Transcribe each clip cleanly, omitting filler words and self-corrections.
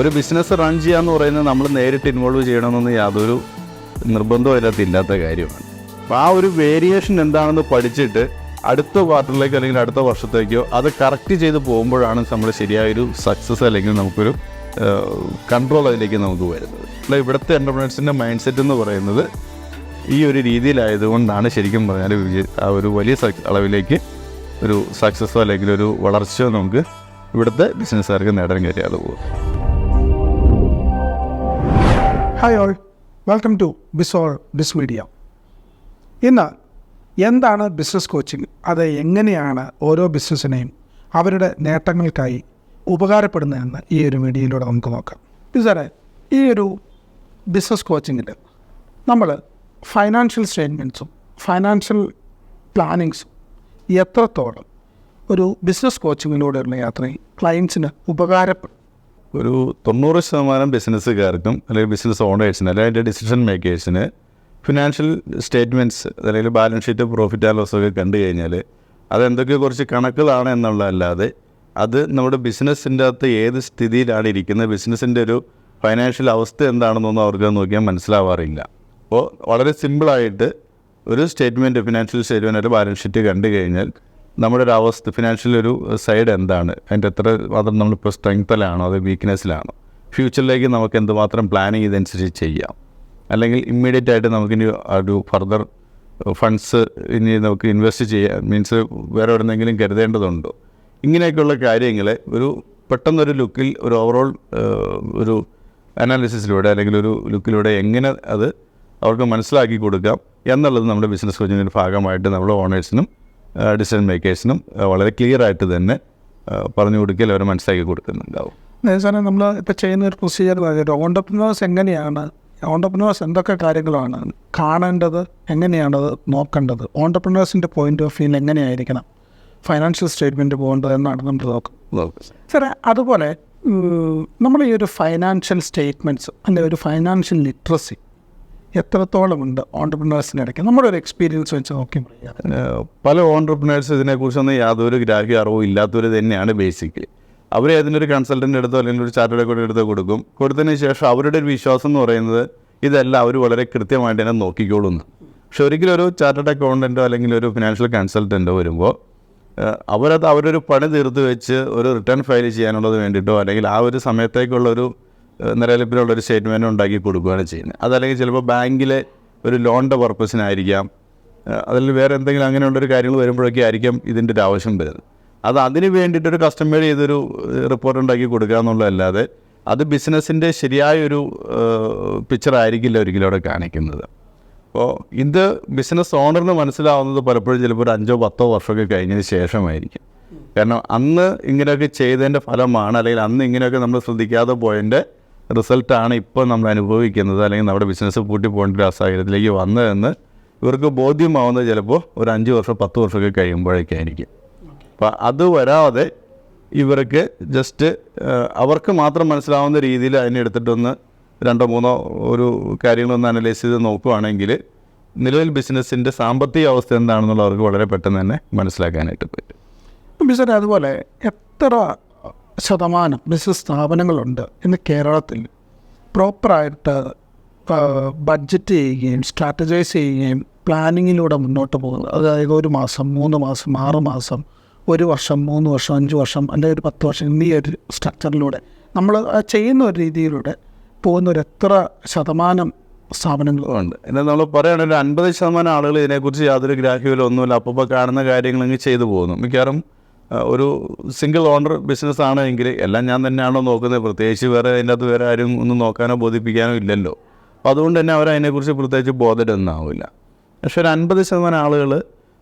ഒരു business run ചെയ്യാന്ന് പറയുന്നത് നമ്മൾ നേരിട്ട് ഇൻവോൾവ് ചെയ്യണമെന്നൊന്നും യാതൊരു നിർബന്ധവും അതിനകത്തില്ലാത്ത കാര്യമാണ്. അപ്പോൾ ആ ഒരു വേരിയേഷൻ എന്താണെന്ന് പഠിച്ചിട്ട് അടുത്ത ക്വാർട്ടറിലേക്കോ അല്ലെങ്കിൽ അടുത്ത വർഷത്തേക്കോ അത് കറക്റ്റ് ചെയ്ത് പോകുമ്പോഴാണ് നമ്മൾ ശരിയായൊരു സക്സസ് അല്ലെങ്കിൽ നമുക്കൊരു കൺട്രോൾ അതിലേക്ക് നമുക്ക് വരുന്നത്. അല്ല, ഇവിടുത്തെ എൻ്റർപ്രനേഴ്സിൻ്റെ മൈൻഡ് സെറ്റ് എന്ന് പറയുന്നത് ഈ ഒരു രീതിയിലായതുകൊണ്ടാണ് ശരിക്കും പറഞ്ഞാൽ ആ ഒരു വലിയ അളവിലേക്ക് ഒരു സക്സസ്സോ അല്ലെങ്കിൽ ഒരു വളർച്ചയോ നമുക്ക് ഇവിടുത്തെ ബിസിനസ്സുകാർക്ക് നേടാൻ കഴിയാതെ പോകും. Hi all, welcome to Biz Media. ഇന്ന് എന്താണ് ബിസിനസ് കോച്ചിങ്, അത് എങ്ങനെയാണ് ഓരോ ബിസിനസ്സിനെയും അവരുടെ നേട്ടങ്ങൾക്കായി ഉപകാരപ്പെടുന്നതെന്ന് ഈ ഒരു വീഡിയോയിലൂടെ നമുക്ക് നോക്കാം. സാറേ, ഈ ഒരു ബിസിനസ് കോച്ചിങ്ങിൽ നമ്മൾ ഫൈനാൻഷ്യൽ സ്റ്റേറ്റ്മെൻറ്റ്സും ഫൈനാൻഷ്യൽ പ്ലാനിങ്സും എത്രത്തോളം ഒരു ബിസിനസ് കോച്ചിങ്ങിലൂടെയുള്ള യാത്രയിൽ ക്ലയൻസിന് ഉപകാരപ്പെടും? ഒരു 90% ബിസിനസ്സുകാർക്കും അല്ലെങ്കിൽ ബിസിനസ് ഓണേഴ്സിന് അല്ലെങ്കിൽ അതിൻ്റെ ഡിസിഷൻ മേക്കേഴ്സിന് ഫിനാൻഷ്യൽ സ്റ്റേറ്റ്മെൻറ്റ്സ് അല്ലെങ്കിൽ balance sheet, profit and loss ഒക്കെ കണ്ടു കഴിഞ്ഞാൽ അതെന്തൊക്കെ കുറച്ച് കണക്കുകളാണ് എന്നുള്ളതല്ലാതെ അത് നമ്മുടെ ബിസിനസ്സിൻ്റെ അകത്ത് ഏത് സ്ഥിതിയിലാണ് ഇരിക്കുന്നത്, ബിസിനസ്സിൻ്റെ ഒരു ഫൈനാൻഷ്യൽ അവസ്ഥ എന്താണെന്നൊന്നും അവർക്ക് നോക്കിയാൽ മനസ്സിലാവാറില്ല. അപ്പോൾ വളരെ സിമ്പിളായിട്ട് ഒരു statement, financial statement, balance sheet കണ്ടു കഴിഞ്ഞാൽ നമ്മുടെ ഒരു അവസ്ഥ, ഫിനാൻഷ്യൽ ഒരു സൈഡ് എന്താണ്, അതിൻ്റെ എത്ര മാത്രം നമ്മളിപ്പോൾ സ്ട്രെങ്ത്തിലാണോ അതോ വീക്ക്നെസ്സിലാണോ, ഫ്യൂച്ചറിലേക്ക് നമുക്ക് എന്തുമാത്രം പ്ലാനിങ് ഇതനുസരിച്ച് ചെയ്യാം, അല്ലെങ്കിൽ ഇമ്മീഡിയറ്റ് ആയിട്ട് നമുക്കിനി ഒരു ഫർദർ ഫണ്ട്സ് ഇനി നമുക്ക് ഇൻവെസ്റ്റ് ചെയ്യാം, മീൻസ് വേറെ എവിടെന്നെങ്കിലും കരുതേണ്ടതുണ്ടോ, ഇങ്ങനെയൊക്കെയുള്ള കാര്യങ്ങൾ ഒരു പെട്ടെന്നൊരു ലുക്കിൽ ഒരു ഓവറോൾ ഒരു അനാലിസിസിലൂടെ അല്ലെങ്കിൽ ഒരു ലുക്കിലൂടെ എങ്ങനെ അത് അവർക്ക് മനസ്സിലാക്കി കൊടുക്കാം എന്നുള്ളത് നമ്മുടെ ബിസിനസ് കോച്ചിങ്ങിൻ്റെ ഒരു ഭാഗമായിട്ട് നമ്മൾ ഓണേഴ്സിനും ഡിസിഷൻ മേക്കേഴ്സിനും വളരെ ക്ലിയർ ആയിട്ട് തന്നെ പറഞ്ഞു കൊടുക്കൽ അവർ മനസ്സിലാക്കി കൊടുക്കുന്നുണ്ടാവും. സാറേ, നമ്മൾ ഇപ്പോൾ ചെയ്യുന്ന ഒരു പ്രൊസീജിയർ ഓണ്ടർപ്രനേഴ്സ് എങ്ങനെയാണ്, ഓണ്ടർപ്രനേഴ്സ് എന്തൊക്കെ കാര്യങ്ങളാണ് കാണേണ്ടത്, എങ്ങനെയാണത് നോക്കേണ്ടത്, ഓണ്ടർപ്രനേഴ്സിൻ്റെ പോയിന്റ് ഓഫ് വ്യൂവിൽ എങ്ങനെയായിരിക്കണം ഫൈനാൻഷ്യൽ സ്റ്റേറ്റ്മെൻറ്റ് പോകേണ്ടത് എന്നാണ് നമ്മൾ നോക്കുന്നത്. സാറേ, അതുപോലെ നമ്മൾ ഈ ഒരു ഫൈനാൻഷ്യൽ സ്റ്റേറ്റ്മെൻറ്റ്സ് അല്ലെങ്കിൽ ഒരു ഫൈനാൻഷ്യൽ ലിറ്ററസി എത്രത്തോളമുണ്ട് ഓണ്ടർപ്രനേഴ്സിനിടയ്ക്ക് നമ്മുടെ ഒരു എക്സ്പീരിയൻസ് വെച്ച് നോക്കി പറയാം? പല ഓണ്ടർപ്രനേഴ്സ് ഇതിനെക്കുറിച്ചൊന്നും യാതൊരു ഗ്രാഹ്യ അറിവും ഇല്ലാത്തവർ തന്നെയാണ് ബേസിക്കലി. അവർ അതിനൊരു കൺസൾട്ടൻ്റ് എടുത്തോ അല്ലെങ്കിൽ ഒരു ചാർട്ടേഡ് അക്കൗണ്ടൻ്റ് എടുത്തോ കൊടുത്തതിന് ശേഷം അവരുടെ ഒരു വിശ്വാസം എന്ന് പറയുന്നത് ഇതെല്ലാം അവർ വളരെ കൃത്യമായിട്ട് തന്നെ നോക്കിക്കോളുന്നു. പക്ഷെ ഒരിക്കലും ഒരു ചാർട്ടേഡ് അക്കൗണ്ടൻറ്റോ അല്ലെങ്കിൽ ഒരു ഫിനാൻഷ്യൽ കൺസൾട്ടൻറ്റോ വരുമ്പോൾ അവരൊരു പണി തീർത്ത് വെച്ച് ഒരു റിട്ടേൺ ഫയൽ ചെയ്യാനുള്ളത് വേണ്ടിയിട്ടോ അല്ലെങ്കിൽ ആ ഒരു സമയത്തേക്കുള്ളൊരു നിലനിൽപ്പിനുള്ളൊരു സ്റ്റേറ്റ്മെൻറ്റ് ഉണ്ടാക്കി കൊടുക്കുകയാണ് ചെയ്യുന്നത്. അതല്ലെങ്കിൽ ചിലപ്പോൾ ബാങ്കിലെ ഒരു ലോണിൻ്റെ പർപ്പസിനായിരിക്കാം, അതിൽ വേറെ എന്തെങ്കിലും അങ്ങനെയുള്ളൊരു കാര്യങ്ങൾ വരുമ്പോഴൊക്കെ ആയിരിക്കാം ഇതിൻ്റെ ഒരു ആവശ്യം വരുന്നത്. അതിന് വേണ്ടിയിട്ടൊരു കസ്റ്റമൈസ് ചെയ്തൊരു റിപ്പോർട്ട് ഉണ്ടാക്കി കൊടുക്കുക എന്നുള്ളതല്ലാതെ അത് ബിസിനസ്സിൻ്റെ ശരിയായൊരു പിക്ചറായിരിക്കില്ല ഒരിക്കലും അവിടെ കാണിക്കുന്നത്. അപ്പോൾ ഇത് ബിസിനസ് ഓണറിന് മനസ്സിലാവുന്നത് പലപ്പോഴും ചിലപ്പോൾ ഒരു 5-10 വർഷമൊക്കെ കഴിഞ്ഞതിന് ശേഷമായിരിക്കും. കാരണം അന്ന് ഇങ്ങനെയൊക്കെ ചെയ്തതിൻ്റെ ഫലമാണ് അല്ലെങ്കിൽ അന്ന് ഇങ്ങനെയൊക്കെ നമ്മൾ ശ്രദ്ധിക്കാതെ പോയതിൻ്റെ റിസൾട്ടാണ് ഇപ്പോൾ നമ്മൾ അനുഭവിക്കുന്നത്, അല്ലെങ്കിൽ നമ്മുടെ ബിസിനസ് പൂട്ടി പോകേണ്ട ഒരു സാഹചര്യത്തിലേക്ക് വന്നതെന്ന് ഇവർക്ക് ബോധ്യമാവുന്നത് ചിലപ്പോൾ ഒരു 5 വർഷം 10 വർഷമൊക്കെ കഴിയുമ്പോഴേക്കായിരിക്കും. അപ്പോൾ അത് വരാതെ ഇവർക്ക് ജസ്റ്റ് അവർക്ക് മാത്രം മനസ്സിലാവുന്ന രീതിയിൽ അതിനെടുത്തിട്ടൊന്ന് 2-3 ഒരു കാര്യങ്ങളൊന്ന് അനലൈസ് ചെയ്ത് നോക്കുകയാണെങ്കിൽ നിലവിൽ ബിസിനസ്സിൻ്റെ സാമ്പത്തിക അവസ്ഥ എന്താണെന്നുള്ള അവർക്ക് വളരെ പെട്ടെന്ന് തന്നെ മനസ്സിലാക്കാനായിട്ട് പറ്റും. ബിസിനസ് അതുപോലെ എത്ര ശതമാനം ബിസിനസ് സ്ഥാപനങ്ങളുണ്ട് ഇന്ന് കേരളത്തിൽ പ്രോപ്പറായിട്ട് ബഡ്ജറ്റ് ചെയ്യുകയും സ്ട്രാറ്റജൈസ് ചെയ്യുകയും പ്ലാനിങ്ങിലൂടെ മുന്നോട്ട് പോകുന്നത്? അതായത് 1 മാസം, 3 മാസം, 6 മാസം, 1 വർഷം, 3 വർഷം, 5 വർഷം അല്ലെങ്കിൽ ഒരു 10 വർഷം എന്നീ ഒരു സ്ട്രക്ചറിലൂടെ നമ്മൾ ചെയ്യുന്ന ഒരു രീതിയിലൂടെ പോകുന്ന ഒരു എത്ര ശതമാനം സ്ഥാപനങ്ങളുണ്ട്? എന്നാൽ നമ്മൾ പറയുകയാണെങ്കിൽ 50% ആളുകൾ ഇതിനെക്കുറിച്ച് യാതൊരു ഗ്രാഹ്യമില്ല, ഒന്നുമില്ല, അപ്പോൾ കാണുന്ന കാര്യങ്ങളെങ്കിൽ ചെയ്തു പോകുന്നു. മിക്കവാറും ഒരു സിംഗിൾ ഓണർ ബിസിനസ് ആണെങ്കിൽ എല്ലാം ഞാൻ തന്നെയാണോ നോക്കുന്നത്, പ്രത്യേകിച്ച് വേറെ അതിൻ്റെ അകത്ത് വേറെ ആരും ഒന്നും നോക്കാനോ ബോധിപ്പിക്കാനോ ഇല്ലല്ലോ. അപ്പോൾ അതുകൊണ്ട് തന്നെ അവരതിനെക്കുറിച്ച് പ്രത്യേകിച്ച് ബോധമൊന്നാവില്ല. പക്ഷേ ഒരു 50% ആളുകൾ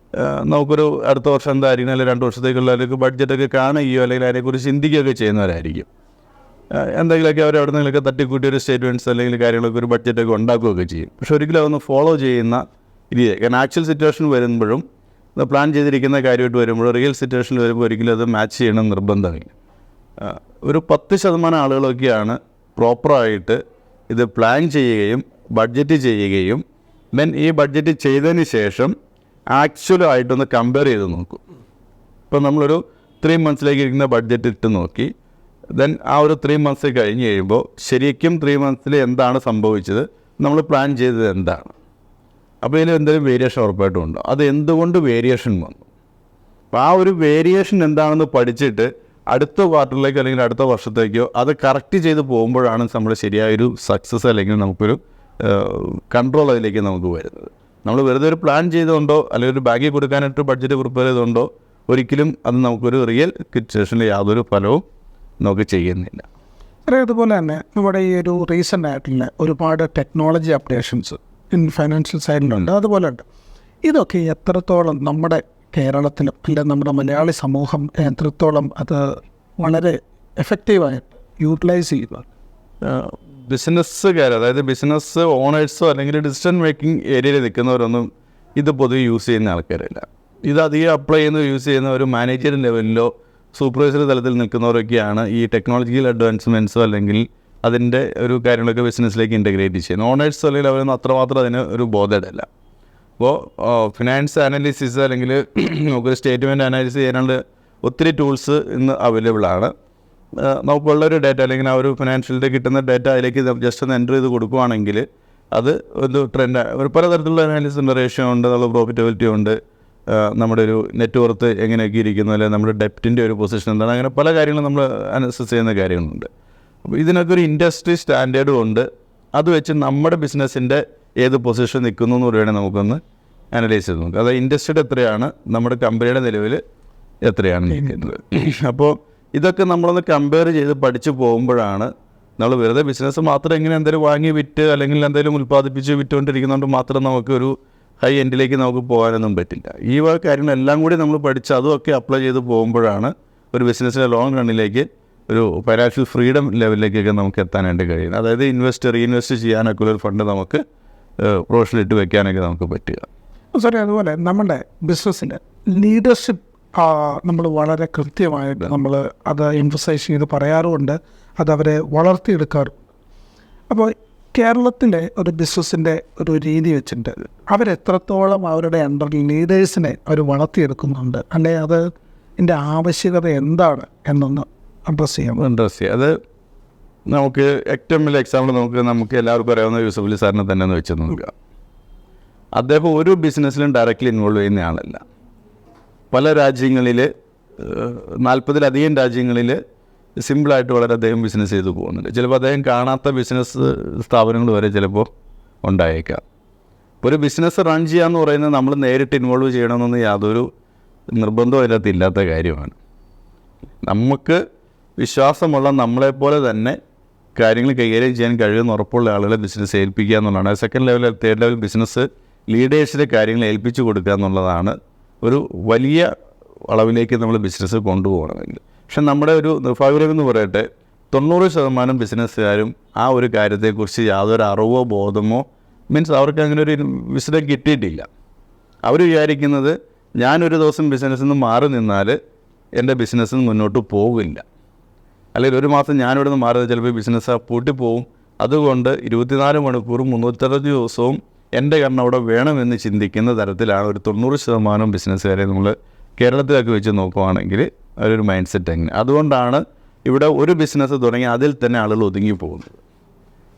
നമുക്കൊരു അടുത്ത വർഷം എന്തായിരിക്കും അല്ലെങ്കിൽ 2 വർഷത്തേക്കുള്ളവർക്ക് ബഡ്ജറ്റൊക്കെ കാണുകയോ അല്ലെങ്കിൽ അതിനെക്കുറിച്ച് ചിന്തിക്കുകയൊക്കെ ചെയ്യുന്നവരായിരിക്കും. എന്തെങ്കിലുമൊക്കെ അവർ എവിടെ നിന്നൊക്കെ തട്ടിക്കൂട്ടി ഒരു സ്റ്റേറ്റ്മെൻറ്റ്സ് അല്ലെങ്കിൽ കാര്യങ്ങളൊക്കെ ഒരു ബഡ്ജറ്റൊക്കെ ഉണ്ടാക്കുകയൊക്കെ ചെയ്യും. പക്ഷെ ഒരിക്കലും അതൊന്ന് ഫോളോ ചെയ്യുന്ന രീതി, കാരണം ആക്ച്വൽ സിറ്റുവേഷൻ വരുമ്പോഴും പ്ലാൻ ചെയ്തിരിക്കുന്ന കാര്യമായിട്ട് വരുമ്പോഴും റിയൽ സിറ്റുവേഷനിൽ വരുമ്പോൾ ഒരിക്കലും അത് മാച്ച് ചെയ്യണം നിർബന്ധമില്ല. ഒരു 10% ആളുകളൊക്കെയാണ് പ്രോപ്പറായിട്ട് ഇത് പ്ലാൻ ചെയ്യുകയും ബഡ്ജറ്റ് ചെയ്യുകയും ദെൻ ഈ ബഡ്ജറ്റ് ചെയ്തതിന് ശേഷം ആക്ച്വലായിട്ടൊന്ന് കമ്പയർ ചെയ്ത് നോക്കും. ഇപ്പോൾ നമ്മളൊരു 3 മന്ത്സിലേക്ക് ഇരിക്കുന്ന ബഡ്ജറ്റ് ഇട്ട് നോക്കി ദെൻ ആ ഒരു 3 months കഴിഞ്ഞ് കഴിയുമ്പോൾ ശരിക്കും 3 months എന്താണ് സംഭവിച്ചത്, നമ്മൾ പ്ലാൻ ചെയ്തത് എന്താണ്, അപ്പോൾ ഇതിൽ എന്തെങ്കിലും വേരിയേഷൻ ഉറപ്പായിട്ടും ഉണ്ടോ, അത് എന്തുകൊണ്ട് വേരിയേഷൻ വന്നു. അപ്പോൾ ആ ഒരു വേരിയേഷൻ എന്താണെന്ന് പഠിച്ചിട്ട് അടുത്ത ക്വാർട്ടറിലേക്കോ അല്ലെങ്കിൽ അടുത്ത വർഷത്തേക്കോ അത് കറക്റ്റ് ചെയ്ത് പോകുമ്പോഴാണ് നമ്മൾ ശരിയായൊരു സക്സസ് അല്ലെങ്കിൽ നമുക്കൊരു കൺട്രോൾ അതിലേക്ക് നമുക്ക് വരുന്നത്. നമ്മൾ വെറുതെ ഒരു പ്ലാൻ ചെയ്തുകൊണ്ടോ അല്ലെങ്കിൽ ഒരു ബാഗിൽ കൊടുക്കാനായിട്ട് ബഡ്ജറ്റ് പ്രിപ്പയർ ചെയ്തുകൊണ്ടോ ഒരിക്കലും അത് നമുക്കൊരു റിയൽ സിറ്റുവേഷനിൽ യാതൊരു ഫലവും നമുക്ക് ചെയ്യുന്നില്ല. അതുപോലെ തന്നെ നമ്മുടെ ഈ ഒരു റീസെൻ്റ് ആയിട്ടുള്ള ഒരുപാട് ടെക്നോളജി അപ്ഡേഷൻസ് ഫൈനാൻഷ്യൽ സൈഡിലുണ്ട്, അതുപോലെ ഉണ്ട്. ഇതൊക്കെ എത്രത്തോളം നമ്മുടെ കേരളത്തിലും അല്ലെങ്കിൽ നമ്മുടെ മലയാളി സമൂഹം എത്രത്തോളം അത് വളരെ എഫക്റ്റീവായിട്ട് യൂട്ടിലൈസ് ചെയ്യുക? ബിസിനസ്സുകാർ, അതായത് ബിസിനസ് ഓണേഴ്സോ അല്ലെങ്കിൽ ഡിസിഷൻ മേക്കിംഗ് ഏരിയയിൽ നിൽക്കുന്നവരൊന്നും ഇത് പൊതുവെ യൂസ് ചെയ്യുന്ന ആൾക്കാരല്ല. ഇത് അധികം അപ്ലൈ യൂസ് ചെയ്യുന്ന ഒരു മാനേജർ ലെവലിലോ സൂപ്പർവൈസറി തലത്തിൽ നിൽക്കുന്നവരൊക്കെയാണ് ഈ ടെക്നോളജിക്കൽ അഡ്വാൻസ്മെൻറ്റ്സോ അല്ലെങ്കിൽ അതിൻ്റെ ഒരു കാര്യങ്ങളൊക്കെ ബിസിനസ്സിലേക്ക് ഇൻറ്റഗ്രേറ്റ് ചെയ്യുന്നത്. ഓണേഴ്സ് അല്ലെങ്കിൽ അവരൊന്നും അത്രമാത്രം അതിന് ഒരു ബോധമില്ല. അപ്പോൾ ഫിനാൻസ് അനാലിസിസ് അല്ലെങ്കിൽ നമുക്കൊരു സ്റ്റേറ്റ്മെൻറ്റ് അനാലിസിസ് ചെയ്യാനുള്ള ഒത്തിരി ടൂൾസ് ഇന്ന് അവൈലബിൾ ആണ്. നമുക്കുള്ളൊരു ഡേറ്റ അല്ലെങ്കിൽ ആ ഒരു ഫിനാൻഷ്യലിൻ്റെ കിട്ടുന്ന ഡേറ്റ അതിലേക്ക് ജസ്റ്റ് ഒന്ന് എൻ്റർ ചെയ്ത് കൊടുക്കുകയാണെങ്കിൽ അത് ഒരു ട്രെൻഡ്, ഒരു പലതരത്തിലുള്ള അനാലിസിസ് ഉണ്ട്. റേഷ്യോ ഉണ്ട്, നല്ല പ്രോഫിറ്റബിലിറ്റി ഉണ്ട്, നമ്മുടെ ഒരു നെറ്റ് വർത്ത് എങ്ങനെയൊക്കെ ഇരിക്കുന്നു, അല്ലെങ്കിൽ നമ്മുടെ ഡെപ്റ്റിൻ്റെ ഒരു പൊസിഷൻ എന്താണ്, അങ്ങനെ പല കാര്യങ്ങളും നമ്മൾ അനാലിസിസ് ചെയ്യുന്ന കാര്യങ്ങളുണ്ട്. അപ്പോൾ ഇതിനൊക്കെ ഒരു ഇൻഡസ്ട്രി സ്റ്റാൻഡേർഡും ഉണ്ട്. അത് വെച്ച് നമ്മുടെ ബിസിനസ്സിൻ്റെ ഏത് പൊസിഷൻ നിൽക്കുന്നു എന്ന് പറയുകയാണെങ്കിൽ നമുക്കൊന്ന് അനലൈസ് ചെയ്ത് നോക്കാം. അതായത് ഇൻഡസ്ട്രിയുടെ എത്രയാണ്, നമ്മുടെ കമ്പനിയുടെ നിലവിൽ എത്രയാണ് നിൽക്കുന്നത്. അപ്പോൾ ഇതൊക്കെ നമ്മളൊന്ന് കമ്പയർ ചെയ്ത് പഠിച്ചു പോകുമ്പോഴാണ് നമ്മൾ വെറുതെ ബിസിനസ് മാത്രം എങ്ങനെ എന്തെങ്കിലും വാങ്ങി വിറ്റ് അല്ലെങ്കിൽ എന്തെങ്കിലും ഉൽപ്പാദിപ്പിച്ച് വിറ്റുകൊണ്ടിരിക്കുന്നതുകൊണ്ട് മാത്രം നമുക്കൊരു ഹൈ എൻഡിലേക്ക് നമുക്ക് പോകാനൊന്നും പറ്റില്ല. ഈ വക കാര്യങ്ങളെല്ലാം കൂടി നമ്മൾ പഠിച്ച് അതുമൊക്കെ അപ്ലൈ ചെയ്ത് പോകുമ്പോഴാണ് ഒരു ബിസിനസ്സിൻ്റെ ലോങ് റണ്ണിലേക്ക് ഒരു ഫൈനാൻഷ്യൽ ഫ്രീഡം ലെവലിലേക്കൊക്കെ നമുക്ക് എത്താനായിട്ട് കഴിയുന്നത്. അതായത് റീഇൻവെസ്റ്റ് ചെയ്യാനൊക്കെ ഒരു ഫണ്ട് നമുക്ക് പ്രൊഫഷനിലിട്ട് വെക്കാനൊക്കെ നമുക്ക് പറ്റുക. സോറി, അതുപോലെ നമ്മുടെ ബിസിനസ്സിൻ്റെ ലീഡർഷിപ്പ് നമ്മൾ വളരെ കൃത്യമായിട്ട് നമ്മൾ അത് എംഫസൈസ് ചെയ്ത് പറയാറുമുണ്ട്, അതവരെ വളർത്തിയെടുക്കാറുണ്ട്. അപ്പോൾ കേരളത്തിലെ ഒരു ബിസിനസ്സിൻ്റെ ഒരു രീതി വെച്ചിട്ട് അവരെത്രത്തോളം അവരുടെ അണ്ടർ ലീഡേഴ്സിനെ അവർ വളർത്തിയെടുക്കുന്നുണ്ട്, അല്ലെങ്കിൽ അത് ഇതിൻ്റെ ആവശ്യകത എന്താണ് എന്നൊന്ന് അഡ്രസ്സ് ചെയ്യാം. അത് നമുക്ക് ഏറ്റവും വലിയ എക്സാമ്പിൾ നമുക്ക് എല്ലാവർക്കും അറിയാവുന്ന യൂസഫ് അലി സാറിനെ തന്നെ ഒന്ന് വെച്ച് നോക്കുക. അദ്ദേഹം ഒരു ബിസിനസ്സിലും ഡയറക്റ്റ്ലി ഇൻവോൾവ് ചെയ്യുന്ന ആളല്ല. പല രാജ്യങ്ങളിൽ 40-ലധികം രാജ്യങ്ങളിൽ സിമ്പിളായിട്ട് വളരെ അദ്ദേഹം ബിസിനസ് ചെയ്ത് പോകുന്നുണ്ട്. ചിലപ്പോൾ അദ്ദേഹം കാണാത്ത ബിസിനസ് സ്ഥാപനങ്ങൾ വരെ ചിലപ്പോൾ ഉണ്ടായേക്കാം. ഇപ്പോൾ ഒരു ബിസിനസ് റൺ ചെയ്യാന്ന് പറയുന്നത് നമ്മൾ നേരിട്ട് ഇൻവോൾവ് ചെയ്യണമെന്നൊന്നും യാതൊരു നിർബന്ധവും അതിനകത്ത് ഇല്ലാത്ത കാര്യമാണ്. നമുക്ക് വിശ്വാസമുള്ള നമ്മളെപ്പോലെ തന്നെ കാര്യങ്ങൾ കൈകാര്യം ചെയ്യാൻ കഴിയുമെന്ന് ഉറപ്പുള്ള ആളുകളെ ബിസിനസ് ഏൽപ്പിക്കുക എന്നുള്ളതാണ്. Second level, third level business ലീഡേഴ്സിൻ്റെ കാര്യങ്ങൾ ഏൽപ്പിച്ചു കൊടുക്കുക എന്നുള്ളതാണ് ഒരു വലിയ അളവിലേക്ക് നമ്മൾ ബിസിനസ് കൊണ്ടുപോകണമെങ്കിൽ. പക്ഷെ നമ്മുടെ ഒരു നിർഭാഗ്യമെന്ന് പറയട്ടെ, 90% ബിസിനസ്സുകാരും ആ ഒരു കാര്യത്തെക്കുറിച്ച് യാതൊരു അറിവോ ബോധമോ അവർക്ക് അങ്ങനെ ഒരു വിസിറ്റം കിട്ടിയിട്ടില്ല. അവർ വിചാരിക്കുന്നത് ഞാനൊരു ദിവസം ബിസിനസ്സിൽ നിന്ന് മാറി നിന്നാൽ എൻ്റെ ബിസിനസ്സിൽ മുന്നോട്ട് പോകില്ല, അല്ലെങ്കിൽ ഒരു മാസം ഞാനിവിടെ നിന്ന് മാറിയത് ചിലപ്പോൾ ബിസിനസ് പൂട്ടിപ്പോവും. അതുകൊണ്ട് 24 മണിക്കൂറും 365 ദിവസവും എൻ്റെ കാരണം അവിടെ വേണമെന്ന് ചിന്തിക്കുന്ന തരത്തിലാണ് ഒരു 90% ബിസിനസ്സുകാരെ നമ്മൾ കേരളത്തിലൊക്കെ വെച്ച് നോക്കുകയാണെങ്കിൽ അവരൊരു മൈൻഡ് സെറ്റ് എങ്ങനെ. അതുകൊണ്ടാണ് ഇവിടെ ഒരു ബിസിനസ് തുടങ്ങി അതിൽ തന്നെ ആളുകൾ ഒതുങ്ങി പോകുന്നത്.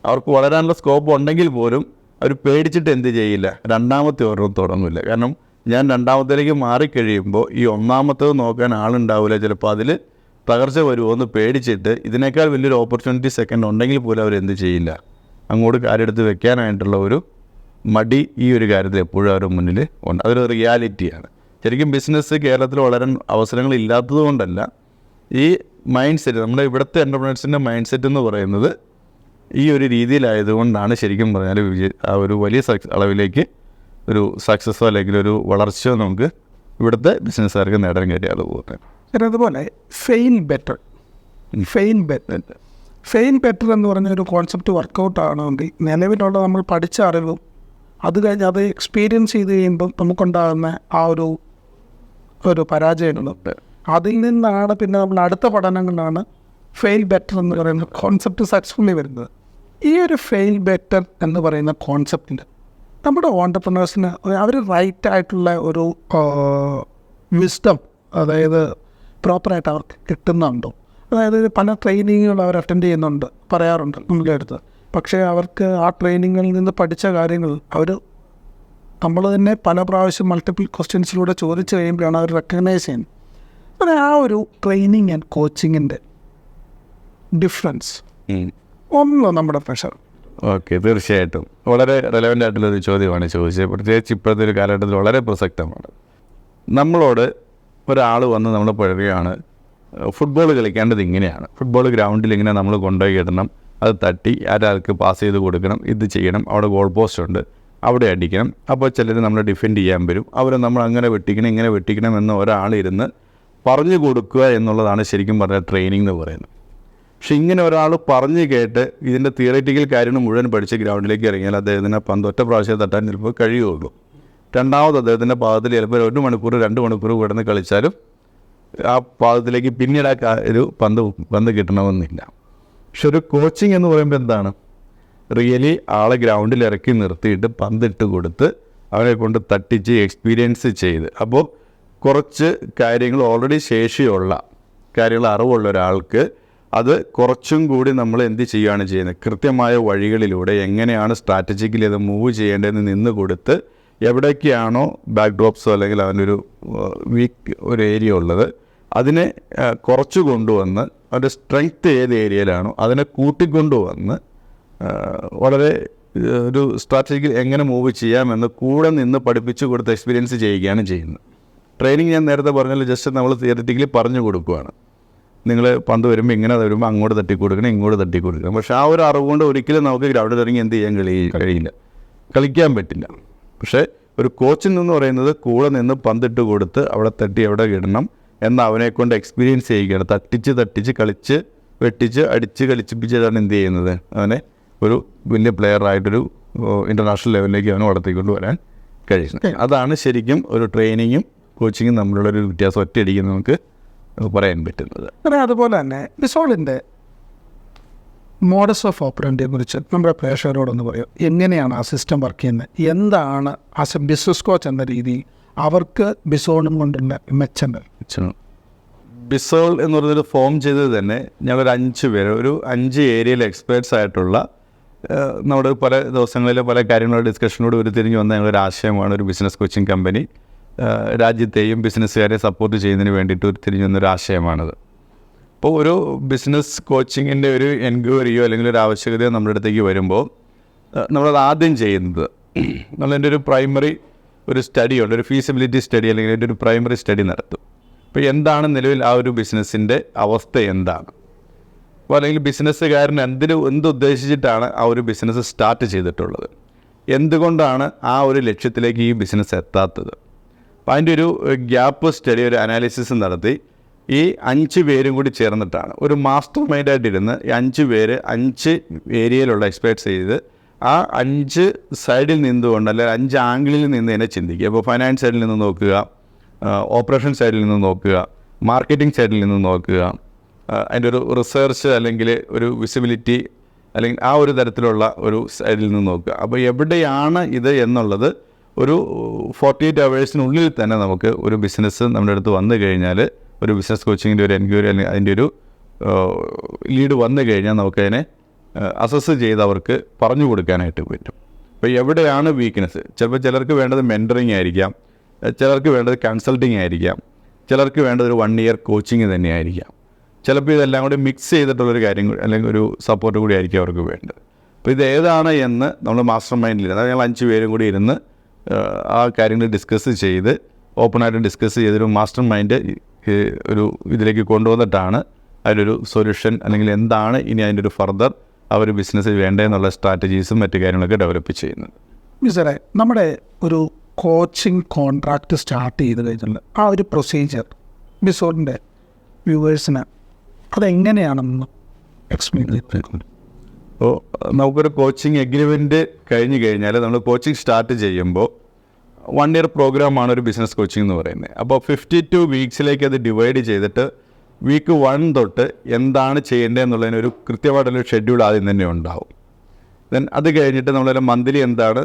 അവർക്ക് വളരാനുള്ള സ്കോപ്പ് ഉണ്ടെങ്കിൽ പോലും അവർ പേടിച്ചിട്ട് എന്ത് ചെയ്യില്ല, രണ്ടാമത്തെ ഒരെണ്ണം തുടങ്ങില്ല. കാരണം ഞാൻ രണ്ടാമത്തേലേക്ക് മാറിക്കഴിയുമ്പോൾ ഈ ഒന്നാമത്തേത് നോക്കാൻ ആളുണ്ടാവില്ല, ചിലപ്പോൾ അതിൽ തകർച്ച വരുമോ എന്ന് പേടിച്ചിട്ട് ഇതിനേക്കാൾ വലിയൊരു ഓപ്പർച്യൂണിറ്റി സെക്കൻഡ് ഉണ്ടെങ്കിൽ പോലും അവരെന്ത് ചെയ്യില്ല, അങ്ങോട്ട് കാര്യമെടുത്ത് വെക്കാനായിട്ടുള്ള ഒരു മടി ഈ ഒരു കാര്യത്തിൽ എപ്പോഴും അവരുടെ മുന്നിൽ ഉണ്ട്. അതൊരു റിയാലിറ്റിയാണ്. ശരിക്കും ബിസിനസ് കേരളത്തിൽ വളരാൻ അവസരങ്ങൾ ഇല്ലാത്തത് കൊണ്ടല്ല, ഈ മൈൻഡ് സെറ്റ്, നമ്മുടെ ഇവിടുത്തെ എൻ്റർപ്രനേഴ്സിൻ്റെ മൈൻഡ് സെറ്റ് എന്ന് പറയുന്നത് ഈ ഒരു രീതിയിലായതുകൊണ്ടാണ് ശരിക്കും പറഞ്ഞാൽ ആ ഒരു വലിയ അളവിലേക്ക് ഒരു സക്സസ്സോ അല്ലെങ്കിൽ ഒരു വളർച്ചയോ നമുക്ക് ഇവിടുത്തെ ബിസിനസ്സുകാർക്ക് നേടാൻ കഴിയാതെ പോകുന്നത്. അതുപോലെ ഫെയിൽ ബെറ്റർ എന്ന് പറഞ്ഞ ഒരു കോൺസെപ്റ്റ് വർക്കൗട്ട് ആണെങ്കിൽ നിലവിലുള്ള നമ്മൾ പഠിച്ച അറിവും അത് കഴിഞ്ഞ് അത് എക്സ്പീരിയൻസ് ചെയ്ത് കഴിയുമ്പം നമുക്കുണ്ടാകുന്ന ആ ഒരു പരാജയങ്ങളുണ്ട്. അതിൽ നിന്നാണ് പിന്നെ നമ്മൾ അടുത്ത പഠനങ്ങളിലാണ് ഫെയിൽ ബെറ്റർ എന്ന് പറയുന്ന കോൺസെപ്റ്റ് സക്സസ്ഫുള്ളി വരുന്നത്. ഈ ഒരു ഫെയിൽ ബെറ്റർ എന്ന് പറയുന്ന കോൺസെപ്റ്റിൽ നമ്മുടെ ഓൺടർപ്രണേഴ്സിന് അവർ റൈറ്റ് ആയിട്ടുള്ള ഒരു വിസ്ഡം, അതായത് പ്രോപ്പറായിട്ട് അവർക്ക് കിട്ടുന്നുണ്ടോ, അതായത് പല ട്രെയിനിങ്ങുകൾ അവർ അറ്റൻഡ് ചെയ്യുന്നുണ്ട്, പറയാറുണ്ട് നമ്മുടെ അടുത്ത്. പക്ഷേ അവർക്ക് ആ ട്രെയിനിങ്ങിൽ നിന്ന് പഠിച്ച കാര്യങ്ങൾ നമ്മൾ തന്നെ പല പ്രാവശ്യം മൾട്ടിപ്പിൾ ക്വസ്റ്റ്യൻസിലൂടെ ചോദിച്ചു കഴിയുമ്പോഴാണ് അവർ റെക്കഗ്നൈസ് ചെയ്യുന്നത്. അങ്ങനെ ആ ഒരു ട്രെയിനിങ് ആൻഡ് കോച്ചിങ്ങിൻ്റെ ഡിഫറൻസ് ഒന്ന് നമ്മുടെ പ്രഷർ. ഓക്കെ, തീർച്ചയായിട്ടും വളരെ റെലവൻ്റ് ആയിട്ടുള്ളൊരു ചോദ്യമാണ് ചോദിച്ചത്. പ്രത്യേകിച്ച് ഇപ്പോഴത്തെ ഒരു കാലഘട്ടത്തിൽ വളരെ പ്രസക്തമാണ്. നമ്മളോട് ഒരാൾ വന്ന് നമ്മൾ പറയുകയാണ് ഫുട്ബോൾ കളിക്കേണ്ടത് ഇങ്ങനെയാണ്, ഫുട്ബോൾ ഗ്രൗണ്ടിൽ ഇങ്ങനെ നമ്മൾ കൊണ്ടുപോയി ഇടണം, അത് തട്ടി ഒരാൾക്ക് പാസ് ചെയ്ത് കൊടുക്കണം, ഇത് ചെയ്യണം, അവിടെ ഗോൾ പോസ്റ്റ് ഉണ്ട് അവിടെ അടിക്കണം. അപ്പോൾ ചിലർ നമ്മൾ ഡിഫെൻഡ് ചെയ്യാൻ വരും, അവരെ നമ്മൾ അങ്ങനെ വെട്ടിക്കണം ഇങ്ങനെ വെട്ടിക്കണം എന്ന് ഒരാളിരുന്ന് പറഞ്ഞു കൊടുക്കുക എന്നുള്ളതാണ് ശരിക്കും പറഞ്ഞാൽ ട്രെയിനിങ് എന്ന് പറയുന്നത്. പക്ഷെ ഇങ്ങനെ ഒരാൾ പറഞ്ഞു കേട്ട് ഇതിൻ്റെ തിയററ്റിക്കൽ കാര്യങ്ങൾ മുഴുവൻ പഠിച്ച് ഗ്രൗണ്ടിലേക്ക് ഇറങ്ങിയാൽ അദ്ദേഹത്തിന് പന്ത് ഒറ്റ പ്രാവശ്യം തട്ടാൻ ചിലപ്പോൾ കഴിയുള്ളൂ. രണ്ടാമത് അദ്ദേഹത്തിൻ്റെ പാദത്തിൽ ചിലപ്പോൾ 1 മണിക്കൂർ 2 മണിക്കൂർ കിടന്ന് കളിച്ചാലും ആ പാദത്തിലേക്ക് പിന്നീട് ഒരു പന്ത് കിട്ടണമെന്നില്ല. പക്ഷെ ഒരു കോച്ചിങ് എന്ന് പറയുമ്പോൾ എന്താണ്, റിയലി ആളെ ഗ്രൗണ്ടിൽ ഇറക്കി നിർത്തിയിട്ട് പന്തിട്ട് കൊടുത്ത് അവനെ കൊണ്ട് തട്ടിച്ച് എക്സ്പീരിയൻസ് ചെയ്ത്, അപ്പോൾ കുറച്ച് കാര്യങ്ങൾ ഓൾറെഡി ശേഷിയുള്ള കാര്യങ്ങൾ അറിവുള്ള ഒരാൾക്ക് അത് കുറച്ചും കൂടി നമ്മൾ എന്ത് ചെയ്യുകയാണ് ചെയ്യുന്നത്, കൃത്യമായ വഴികളിലൂടെ എങ്ങനെയാണ് സ്ട്രാറ്റജിക്കലി അത് മൂവ് ചെയ്യേണ്ടതെന്ന് നിന്ന് കൊടുത്ത് എവിടേക്കാണോ ബാക്ക് ഡ്രോപ്സോ അല്ലെങ്കിൽ അവനൊരു വീക്ക് ഒരു ഏരിയ ഉള്ളത് അതിനെ കുറച്ച് കൊണ്ടുവന്ന് അവൻ്റെ സ്ട്രെങ്ത് ഏത് ഏരിയയിലാണോ അതിനെ കൂട്ടിക്കൊണ്ടുവന്ന് വളരെ ഒരു സ്ട്രാറ്റജിക്കൽ എങ്ങനെ മൂവ് ചെയ്യാമെന്ന് കൂടെ നിന്ന് പഠിപ്പിച്ചു കൊടുത്ത് എക്സ്പീരിയൻസ് ചെയ്യുകയാണ് ചെയ്യുന്നത്. ട്രെയിനിങ് ഞാൻ നേരത്തെ പറഞ്ഞാൽ ജസ്റ്റ് നമ്മൾ തിയററ്റിക്കലി പറഞ്ഞു കൊടുക്കുകയാണ്, നിങ്ങൾ പന്ത് വരുമ്പോൾ ഇങ്ങനെ വരുമ്പോൾ അങ്ങോട്ട് തട്ടി കൊടുക്കണം ഇങ്ങോട്ട് തട്ടി കൊടുക്കണം. പക്ഷേ ആ ഒരു അറിവ് കൊണ്ട് ഒരിക്കലും നമുക്ക് ഗ്രൗണ്ടിൽ ഇറങ്ങി എന്ത് ചെയ്യാൻ കഴിയില്ല, കളിക്കാൻ പറ്റില്ല. പക്ഷേ ഒരു കോച്ചിൽ നിന്ന് പറയുന്നത് കൂടെ നിന്ന് പന്തിട്ട് കൊടുത്ത് അവിടെ തട്ടി എവിടെ ഇടണം എന്ന് അവനെ കൊണ്ട് എക്സ്പീരിയൻസ് ചെയ്യുകയാണ്. തട്ടിച്ച് കളിച്ച് വെട്ടിച്ച് അടിച്ച് കളിച്ചിപ്പിച്ചാണ് എന്ത് ചെയ്യുന്നത്, അവനെ ഒരു വലിയ പ്ലെയറായിട്ടൊരു ഇൻ്റർനാഷണൽ ലെവലിലേക്ക് അവനെ വളർത്തിക്കൊണ്ട് വരാൻ കഴിയുന്നത്. അതാണ് ശരിക്കും ഒരു ട്രെയിനിങ്ങും കോച്ചിങ്ങും തമ്മിലുള്ളൊരു വ്യത്യാസം ഒറ്റയടിക്ക് നമുക്ക് പറയാൻ പറ്റുന്നത്. അതുപോലെ തന്നെ ബിസോളിൻ്റെ മോഡസ് ഓഫ് ഓപ്പറേറ്റിനെ കുറിച്ച് നമ്മുടെ പ്രേക്ഷകരോടൊന്ന് പറയും. എങ്ങനെയാണ് ആ സിസ്റ്റം വർക്ക് ചെയ്യുന്നത്, എന്താണ് ആസ് എ ബിസിനസ് കോച്ച് എന്ന രീതിയിൽ അവർക്ക് ബിസോളും കൊണ്ടുള്ള മെച്ചങ്ങൾ? ബിസോൾ എന്ന് പറയുന്നത് ഫോം ചെയ്തത് തന്നെ ഞങ്ങളൊരു 5 പേര്, ഒരു 5 ഏരിയയിൽ എക്സ്പേർട്സ് ആയിട്ടുള്ള നമ്മുടെ പല ദിവസങ്ങളിലെ പല കാര്യങ്ങളുടെ ഡിസ്കഷനോട് ഉരുത്തിരിഞ്ഞ് വന്ന ഞങ്ങളൊരു ആശയമാണ് ഒരു ബിസിനസ് കോച്ചിങ് കമ്പനി രാജ്യത്തെയും ബിസിനസ്സുകാരെ സപ്പോർട്ട് ചെയ്യുന്നതിന് വേണ്ടിയിട്ട് ഉരുത്തിരിഞ്ഞ് വന്നൊരു ആശയമാണത്. അപ്പോൾ ഒരു ബിസിനസ് കോച്ചിങ്ങിൻ്റെ ഒരു എൻക്വയറിയോ അല്ലെങ്കിൽ ഒരു ആവശ്യകതയോ നമ്മുടെ അടുത്തേക്ക് വരുമ്പോൾ നമ്മളത് ആദ്യം ചെയ്യുന്നത് നമ്മളതിൻ്റെ ഒരു പ്രൈമറി ഒരു സ്റ്റഡിയുണ്ട്, ഒരു ഫീസിബിലിറ്റി സ്റ്റഡി അല്ലെങ്കിൽ അതിൻ്റെ ഒരു പ്രൈമറി സ്റ്റഡി നടത്തും. അപ്പോൾ എന്താണ് നിലവിൽ ആ ഒരു ബിസിനസ്സിൻ്റെ അവസ്ഥ എന്താണ്, അപ്പോൾ അല്ലെങ്കിൽ ബിസിനസ്സുകാരൻ എന്തുദ്ദേശിച്ചിട്ടാണ് ആ ഒരു ബിസിനസ് സ്റ്റാർട്ട് ചെയ്തിട്ടുള്ളത്, എന്തുകൊണ്ടാണ് ആ ഒരു ലക്ഷ്യത്തിലേക്ക് ഈ ബിസിനസ് എത്താത്തത്. അപ്പോൾ അതിൻ്റെ ഒരു ഗ്യാപ്പ് സ്റ്റഡി ഒരു അനാലിസിസ് നടത്തി ഈ 5 പേരും കൂടി ചേർന്നിട്ടാണ് ഒരു മാസ്റ്റർ മൈൻഡായിട്ടിരുന്ന് ഈ 5 പേര് 5 ഏരിയയിലുള്ള എക്സ്പേർട്സ് ചെയ്ത് ആ 5 സൈഡിൽ നിന്നുകൊണ്ട് അല്ലെങ്കിൽ 5 ആംഗിളിൽ നിന്ന് തന്നെ ചിന്തിക്കുക. അപ്പോൾ ഫൈനാൻസ് സൈഡിൽ നിന്ന് നോക്കുക, ഓപ്പറേഷൻ സൈഡിൽ നിന്ന് നോക്കുക, മാർക്കറ്റിംഗ് സൈഡിൽ നിന്ന് നോക്കുക, അതിൻ്റെ ഒരു റിസർച്ച് അല്ലെങ്കിൽ ഒരു വിസിബിലിറ്റി അല്ലെങ്കിൽ ആ ഒരു തരത്തിലുള്ള ഒരു സൈഡിൽ നിന്ന് നോക്കുക. അപ്പോൾ എവിടെയാണ് ഇത് എന്നുള്ളത് ഒരു 48 hours തന്നെ നമുക്ക് ഒരു ബിസിനസ് നമ്മുടെ അടുത്ത് വന്നു കഴിഞ്ഞാൽ, ഒരു ബിസിനസ് കോച്ചിങ്ങിൻ്റെ ഒരു എൻക്വയറി അല്ലെങ്കിൽ അതിൻ്റെ ഒരു ലീഡ് വന്നു കഴിഞ്ഞാൽ നമുക്കതിനെ അസസ് ചെയ്ത് അവർക്ക് പറഞ്ഞു കൊടുക്കാനായിട്ട് പറ്റും. അപ്പോൾ എവിടെയാണ് വീക്ക്നെസ്, ചിലപ്പോൾ ചിലർക്ക് വേണ്ടത് മെൻറ്ററിങ് ആയിരിക്കാം, ചിലർക്ക് വേണ്ടത് കൺസൾട്ടിങ് ആയിരിക്കാം, ചിലർക്ക് വേണ്ടത് ഒരു 1 year കോച്ചിങ് തന്നെയായിരിക്കാം, ചിലപ്പോൾ ഇതെല്ലാം കൂടി മിക്സ് ചെയ്തിട്ടുള്ളൊരു കാര്യം അല്ലെങ്കിൽ ഒരു സപ്പോർട്ട് കൂടി ആയിരിക്കും അവർക്ക് വേണ്ടത്. അപ്പോൾ ഇത് ഏതാണ് എന്ന് നമ്മൾ മാസ്റ്റർ മൈൻഡിൽ, അതായത് ഞങ്ങൾ 5 പേരും കൂടി ഇരുന്ന് ആ കാര്യങ്ങൾ ഡിസ്കസ് ചെയ്ത് ഓപ്പണായിട്ട് ഡിസ്കസ് ചെയ്തൊരു മാസ്റ്റർ മൈൻഡ് ഒരു ഇതിലേക്ക് കൊണ്ടുവന്നിട്ടാണ് അതിനൊരു സൊല്യൂഷൻ അല്ലെങ്കിൽ എന്താണ് ഇനി അതിൻ്റെ ഒരു ഫർദർ ആ ഒരു ബിസിനസ്സിൽ വേണ്ടതെന്നുള്ള സ്ട്രാറ്റജീസും മറ്റു കാര്യങ്ങളൊക്കെ ഡെവലപ്പ് ചെയ്യുന്നത്. സാറേ, നമ്മുടെ ഒരു കോച്ചിങ് കോൺട്രാക്റ്റ് സ്റ്റാർട്ട് ചെയ്ത് കഴിഞ്ഞാൽ ആ ഒരു പ്രൊസീജിയർ ബിസോളിൻ്റെ വ്യൂവേഴ്സിന് അതെങ്ങനെയാണെന്ന് എക്സ്പ്ലെയിൻ ചെയ്തിട്ടുണ്ട്. അപ്പോൾ നമുക്കൊരു കോച്ചിങ് എഗ്രിമെൻറ്റ് കഴിഞ്ഞ് കഴിഞ്ഞാൽ നമ്മൾ കോച്ചിങ് സ്റ്റാർട്ട് ചെയ്യുമ്പോൾ 1 year പ്രോഗ്രാമാണ് ഒരു ബിസിനസ് കോച്ചിങ് എന്ന് പറയുന്നത്. അപ്പോൾ 52 weeksലേക്ക് അത് ഡിവൈഡ് ചെയ്തിട്ട് week 1 തൊട്ട് എന്താണ് ചെയ്യേണ്ടതെന്നുള്ളതിനൊരു കൃത്യമായിട്ടുള്ളൊരു ഷെഡ്യൂൾ ആദ്യം തന്നെ ഉണ്ടാവും. ദെൻ അത് കഴിഞ്ഞിട്ട് നമ്മളൊരു മന്ത്ലി എന്താണ്,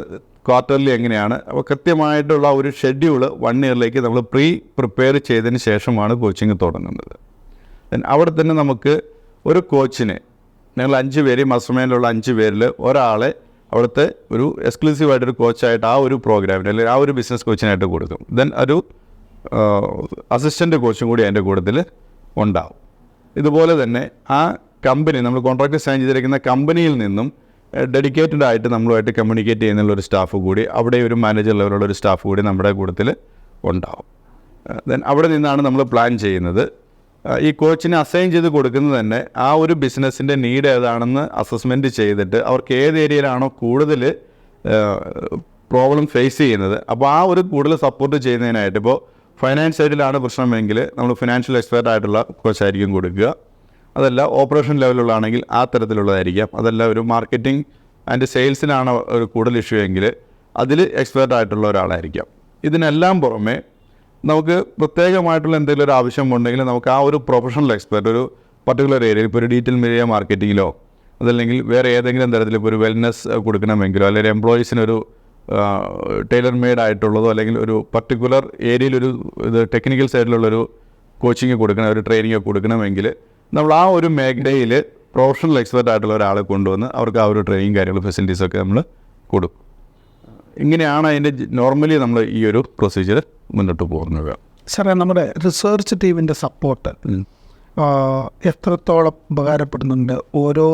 ക്വാർട്ടർലി എങ്ങനെയാണ്, അപ്പോൾ കൃത്യമായിട്ടുള്ള ഒരു ഷെഡ്യൂൾ 1 yearലേക്ക് നമ്മൾ പ്രിപ്പയർ ചെയ്തതിന് ശേഷമാണ് കോച്ചിങ് തുടങ്ങുന്നത്. ദെൻ അവിടെ തന്നെ നമുക്ക് ഒരു കോച്ചിനെ ഞങ്ങൾ 5 പേര് മാസ്റ്റർമൈൻഡിലുള്ള 5 പേരിൽ ഒരാളെ അവിടുത്തെ ഒരു എക്സ്ക്ലൂസീവായിട്ടൊരു കോച്ചായിട്ട് ആ ഒരു പ്രോഗ്രാമിന് അല്ലെങ്കിൽ ആ ഒരു ബിസിനസ് കോച്ചിനായിട്ട് കൊടുക്കും. ദെൻ ഒരു അസിസ്റ്റൻ്റ് കോച്ചും കൂടി അതിൻ്റെ കൂട്ടത്തിൽ ഉണ്ടാവും. ഇതുപോലെ തന്നെ ആ കമ്പനി നമ്മൾ കോൺട്രാക്ട് സൈൻ ചെയ്തിരിക്കുന്ന കമ്പനിയിൽ നിന്നും ഡെഡിക്കേറ്റഡ് ആയിട്ട് നമ്മളുമായിട്ട് കമ്മ്യൂണിക്കേറ്റ് ചെയ്യുന്നുള്ളൊരു സ്റ്റാഫ് കൂടി, അവിടെ ഒരു മാനേജർ ലെവലുള്ളൊരു സ്റ്റാഫ് കൂടി നമ്മുടെ കൂട്ടത്തിൽ ഉണ്ടാവും. ദെൻ അവിടെ നിന്നാണ് നമ്മൾ പ്ലാൻ ചെയ്യുന്നത്. ഈ കോച്ചിനെ അസൈൻ ചെയ്ത് കൊടുക്കുന്നത് തന്നെ ആ ഒരു ബിസിനസ്സിൻ്റെ നീഡ് ഏതാണെന്ന് അസസ്മെൻറ്റ് ചെയ്തിട്ട് അവർക്ക് ഏത് ഏരിയയിലാണോ കൂടുതൽ പ്രോബ്ലം ഫേസ് ചെയ്യുന്നത്, അപ്പോൾ ആ ഒരു കൂടുതൽ സപ്പോർട്ട് ചെയ്യുന്നതിനായിട്ട്, ഇപ്പോൾ ഫൈനാൻസ് സൈഡിലാണ് പ്രശ്നമെങ്കിൽ നമ്മൾ ഫിനാൻഷ്യൽ എക്സ്പെർട്ട് ആയിട്ടുള്ള കോച്ചായിരിക്കും കൊടുക്കുക. അതല്ല ഓപ്പറേഷൻ ലെവലുള്ളതാണെങ്കിൽ ആ തരത്തിലുള്ളതായിരിക്കാം. അതല്ല ഒരു മാർക്കറ്റിംഗ് ആൻഡ് സെയിൽസിനാണ് ഒരു കൂടുതൽ ഇഷ്യൂ എങ്കിൽ അതിൽ എക്സ്പെർട്ട് ആയിട്ടുള്ള ഒരാളായിരിക്കാം. ഇതിനെല്ലാം പുറമെ നമുക്ക് പ്രത്യേകമായിട്ടുള്ള എന്തെങ്കിലും ഒരു ആവശ്യമുണ്ടെങ്കിൽ നമുക്ക് ആ ഒരു പ്രൊഫഷണൽ എക്സ്പെർട്ട് ഒരു പർട്ടിക്കുലർ ഏരിയയിൽ, ഇപ്പോൾ ഒരു ഡീറ്റെയിൽ മീഡിയ മാർക്കറ്റിങ്ങിലോ അതല്ലെങ്കിൽ വേറെ ഏതെങ്കിലും തരത്തിൽ ഇപ്പോൾ ഒരു വെൽനെസ് കൊടുക്കണമെങ്കിലോ അല്ലെങ്കിൽ എംപ്ലോയീസിനൊരു ടൈലർ മെയ്ഡ് ആയിട്ടുള്ളതോ അല്ലെങ്കിൽ ഒരു പർട്ടിക്കുലർ ഏരിയയിലൊരു ടെക്നിക്കൽ സൈഡിലുള്ളൊരു കോച്ചിങ് കൊടുക്കണം, ഒരു ട്രെയിനിങ് കൊടുക്കണമെങ്കിൽ നമ്മൾ ആ ഒരു മേഖലയിൽ പ്രൊഫഷണൽ എക്സ്പെർട്ട് ആയിട്ടുള്ള ഒരാളെ കൊണ്ടുവന്ന് അവർക്ക് ആ ഒരു ട്രെയിനിങ് കാര്യങ്ങൾ ഫെസിലിറ്റീസൊക്കെ നമ്മൾ കൊടുക്കും. ഇങ്ങനെയാണ് അതിൻ്റെ നോർമലി നമ്മൾ ഈ ഒരു പ്രൊസീജിയർ മുന്നോട്ട് പോകുന്നത്. സാറേ, നമ്മുടെ റിസർച്ച് ടീമിൻ്റെ സപ്പോർട്ട് എത്രത്തോളം ഉപകാരപ്പെടുന്നുണ്ട് ഓരോ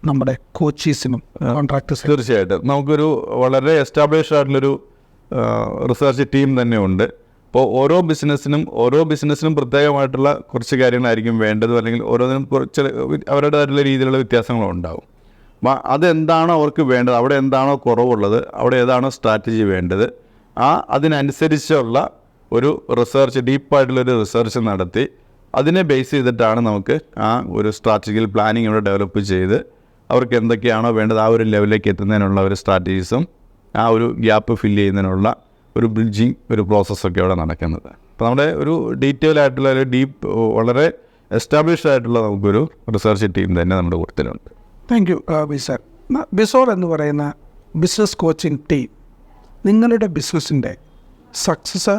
നമ്മുടെ കോച്ചീസിനും കോൺട്രാക്ടേഴ്സ്? തീർച്ചയായിട്ടും നമുക്കൊരു വളരെ എസ്റ്റാബ്ലിഷ്ഡ് ആയിട്ടുള്ളൊരു റിസർച്ച് ടീം തന്നെ ഉണ്ട്. അപ്പോൾ ഓരോ ബിസിനസ്സിനും പ്രത്യേകമായിട്ടുള്ള കുറച്ച് കാര്യങ്ങളായിരിക്കും വേണ്ടത്, അല്ലെങ്കിൽ ഓരോന്നിനും കുറച്ച് അവരുടേതായിട്ടുള്ള രീതിയിലുള്ള വ്യത്യാസങ്ങളുണ്ടാവും. അപ്പോൾ അതെന്താണോ അവർക്ക് വേണ്ടത്, അവിടെ എന്താണോ കുറവുള്ളത്, അവിടെ ഏതാണോ സ്ട്രാറ്റജി വേണ്ടത്, അതിനനുസരിച്ചുള്ള ഒരു റിസർച്ച്, ഡീപ്പായിട്ടുള്ളൊരു റിസർച്ച് നടത്തി അതിനെ ബേസ് ചെയ്തിട്ടാണ് നമുക്ക് ആ ഒരു സ്ട്രാറ്റജിക്കൽ പ്ലാനിങ് ഇവിടെ ഡെവലപ്പ് ചെയ്ത് അവർക്ക് എന്തൊക്കെയാണോ വേണ്ടത് ആ ഒരു ലെവലിലേക്ക് എത്തുന്നതിനുള്ള ഒരു സ്ട്രാറ്റജീസും ആ ഒരു ഗ്യാപ്പ് ഫില്ല് ചെയ്യുന്നതിനുള്ള ഒരു ബ്രിഡ്ജിങ് ഒരു പ്രോസസ്സൊക്കെ അവിടെ നടക്കുന്നത്. അപ്പോൾ നമ്മുടെ ഒരു ഡീറ്റെയിൽ ആയിട്ടുള്ള ഒരു വളരെ എസ്റ്റാബ്ലിഷ്ഡ് ആയിട്ടുള്ള നമുക്കൊരു റിസർച്ച് ടീം തന്നെ നമ്മുടെ കൂട്ടത്തിലുണ്ട്. Thank you ബിസോർ. ബിസോർ എന്ന് പറയുന്ന ബിസിനസ് കോച്ചിങ് ടീം നിങ്ങളുടെ ബിസിനസ്സിൻ്റെ സക്സസ്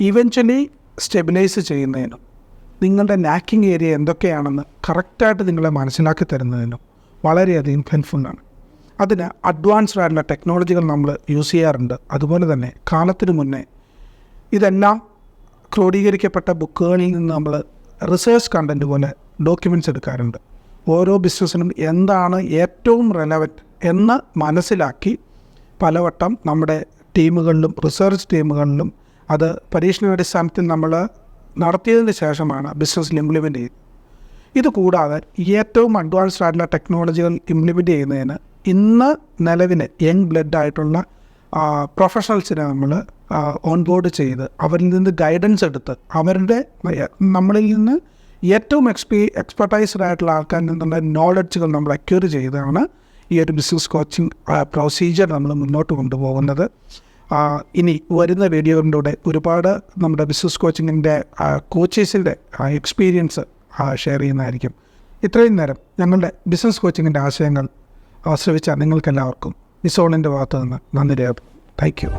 ഇവൻച്വലി സ്റ്റെബിലൈസ് ചെയ്യുന്നതിനും നിങ്ങളുടെ ലാക്കിംഗ് ഏരിയ എന്തൊക്കെയാണെന്ന് കറക്റ്റായിട്ട് നിങ്ങളെ മനസ്സിലാക്കി തരുന്നതിനും വളരെയധികം ഹെൽപ്ഫുള്ളാണ്. അതിന് അഡ്വാൻസ്ഡ് ആയിട്ടുള്ള ടെക്നോളജികൾ നമ്മൾ യൂസ് ചെയ്യാറുണ്ട്. അതുപോലെ തന്നെ കാലത്തിന് മുന്നേ ഇതെല്ലാം ക്രോഡീകരിക്കപ്പെട്ട ബുക്കുകളിൽ നിന്ന് നമ്മൾ റിസേർച്ച് കണ്ടൻറ്റ് പോലെ ഡോക്യുമെൻറ്റ്സ് എടുക്കാറുണ്ട്. ഓരോ ബിസിനസ്സിനും എന്താണ് ഏറ്റവും റെലവൻറ്റ് എന്ന് മനസ്സിലാക്കി പലവട്ടം നമ്മുടെ ടീമുകളിലും റിസർച്ച് ടീമുകളിലും അത് പരീക്ഷണാടിസ്ഥാനത്തിൽ നമ്മൾ നടത്തിയതിന് ശേഷമാണ് ബിസിനസ്സിൽ ഇംപ്ലിമെൻ്റ് ചെയ്യുന്നത്. ഇത് കൂടാതെ ഏറ്റവും അഡ്വാൻസ്ഡ് ആയിട്ടുള്ള ടെക്നോളജികൾ ഇംപ്ലിമെൻ്റ് ചെയ്യുന്നതിന് ഇന്ന് നിലവിലെ യങ് ബ്ലഡ് ആയിട്ടുള്ള പ്രൊഫഷണൽസിനെ നമ്മൾ ഓൺബോർഡ് ചെയ്ത് അവരിൽ നിന്ന് ഗൈഡൻസ് എടുത്ത് നമ്മളിൽ നിന്ന് ഏറ്റവും എക്സ്പെർട്ടൈസ്ഡ് ആയിട്ടുള്ള ആൾക്കാരിൽ നിന്നുള്ള നോളജുകൾ നമ്മൾ അക്വയർ ചെയ്താണ് ഈ ഒരു ബിസിനസ് കോച്ചിങ് പ്രൊസീജിയർ നമ്മൾ മുന്നോട്ട് കൊണ്ടുപോകുന്നത്. ഇനി വരുന്ന വീഡിയോകളിലൂടെ ഒരുപാട് നമ്മുടെ ബിസിനസ് കോച്ചിങ്ങിൻ്റെ കോച്ചേഴ്സിൻ്റെ എക്സ്പീരിയൻസ് ഷെയർ ചെയ്യുന്നതായിരിക്കും. ഇത്രയും നേരം ഞങ്ങളുടെ ബിസിനസ് കോച്ചിങ്ങിൻ്റെ ആശയങ്ങൾ ശ്രവിച്ച നിങ്ങൾക്കെല്ലാവർക്കും നിസോണിൻ്റെ ഭാഗത്തു നിന്ന് നന്ദി രേഖപ്പെടുത്തുന്നു. Thank you.